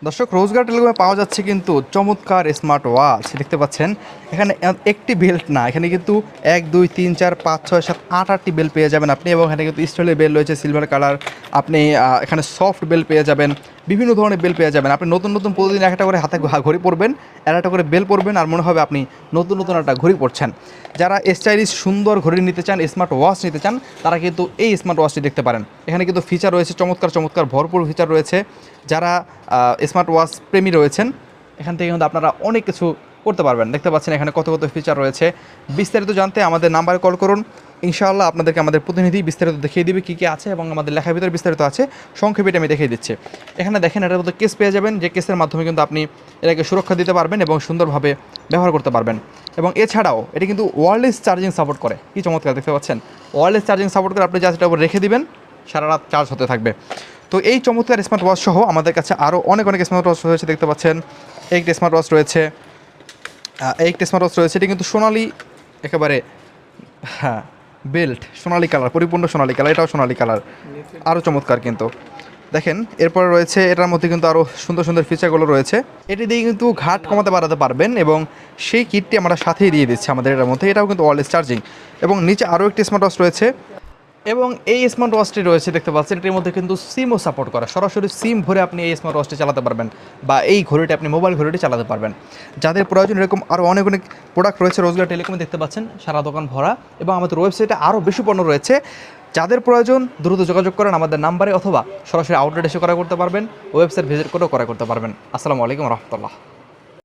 দর্শক রোজগার টেলিকমে পাওয়া যাচ্ছে কিন্তু চমৎকার স্মার্ট ওয়াচ দেখতে পাচ্ছেন। এখানে একটি বেল্ট না, এখানে কিন্তু 1 2 3 4 5 6 7 8টি বেল পেয়ে যাবেন আপনি। এবং এখানে কিন্তু স্টিলের বেল রয়েছে সিলভার কালার। আপনি এখানে সফট বেল পেয়ে যাবেন, বিভিন্ন ধরনের বেল পেয়ে যাবেন। আপনি নতুন নতুন প্রতিদিন একটা করে হাতে ঘড়ি পরবেন, আর একটা করে বেল পরবেন, আর মনে হবে আপনি নতুন নতুন একটা ঘড়ি পরছেন। যারা স্টাইলিশ সুন্দর ঘড়ি নিতে চান, স্মার্ট ওয়াচ নিতে চান, তারা কিন্তু এই স্মার্ট ওয়াচটি দেখতে পারেন। এখানে কিন্তু ফিচার রয়েছে চমৎকার চমৎকার ভরপুর ফিচার রয়েছে। যারা স্মার্ট ওয়াচ প্রেমী রয়েছেন, এখান থেকে কিন্তু আপনারা অনেক কিছু করতে পারবেন। দেখতে পাচ্ছেন এখানে কত কত ফিচার রয়েছে। বিস্তারিত জানতে আমাদের নাম্বারে কল করুন, ইনশাআল্লাহ আপনাদেরকে আমাদের প্রতিনিধি বিস্তারিত দেখিয়ে দিবে কী কী আছে, এবং আমাদের লেখার ভিতরে বিস্তারিত আছে, সংক্ষেপে আমি দেখিয়ে দিচ্ছি। এখানে দেখেন এটার মধ্যে কেস পেয়ে যাবেন, যে কেসের মাধ্যমে কিন্তু আপনি এটাকে সুরক্ষা দিতে পারবেন এবং সুন্দরভাবে ব্যবহার করতে পারবেন। এবং এছাড়াও এটি কিন্তু ওয়্যারলেস চার্জিং সাপোর্ট করে। কি চমৎকার দেখতে পাচ্ছেন, ওয়্যারলেস চার্জিং সাপোর্ট করে। আপনি জাস্ট এটা উপর রেখে দিবেন, সারা রাত চার্জ হতে থাকবে। তো এই চমৎকার স্মার্ট ওয়াচ সহ আমাদের কাছে আরও অনেক অনেক স্মার্ট ওয়াচ রয়েছে। দেখতে পাচ্ছেন একটা স্মার্ট ওয়াচ রয়েছে, একটা স্মার্ট ওয়াচ রয়েছে, এটি কিন্তু সোনালি একেবারে, হ্যাঁ, বেল্ট সোনালি কালার, পরিপূর্ণ সোনালি কালার, এটাও সোনালি কালার, আরও চমৎকার কিন্তু। দেখেন এরপর রয়েছে, এটার মধ্যে কিন্তু আরও সুন্দর সুন্দর ফিচারগুলো রয়েছে। এটি দিয়ে কিন্তু ঘাট কমাতে বাড়াতে পারবেন, এবং সেই কিটটি আমরা সাথেই দিয়ে দিচ্ছি আমাদের এটার মধ্যে। এটাও কিন্তু ওয়্যারলেস চার্জিং। এবং নিচে আরও একটি স্মার্ট ওয়াচ রয়েছে, এবং এই স্মার্ট ওয়াচটি রয়েছে দেখতে পাচ্ছেন, এটির মধ্যে কিন্তু সিমও সাপোর্ট করা। সরাসরি সিম ভরে আপনি এই স্মার্ট ওয়াচটি চালাতে পারবেন, বা এই ঘড়িটি আপনি মোবাইল ঘড়িটি চালাতে পারবেন। যাদের প্রয়োজন এরকম আরও অনেক অনেক প্রোডাক্ট রয়েছে রোজগার টেলিকমে, দেখতে পাচ্ছেন সারা দোকান ভরা। এবং আমাদের ওয়েবসাইটে আরও বেশি পণ্য রয়েছে। যাদের প্রয়োজন দ্রুত যোগাযোগ করেন আমাদের নাম্বারে, অথবা সরাসরি আউটলেট এসে করা করতে পারবেন, ওয়েবসাইট ভিজিট করেও করা করতে পারবেন। আসসালামু আলাইকুম রহমতুল্লাহ।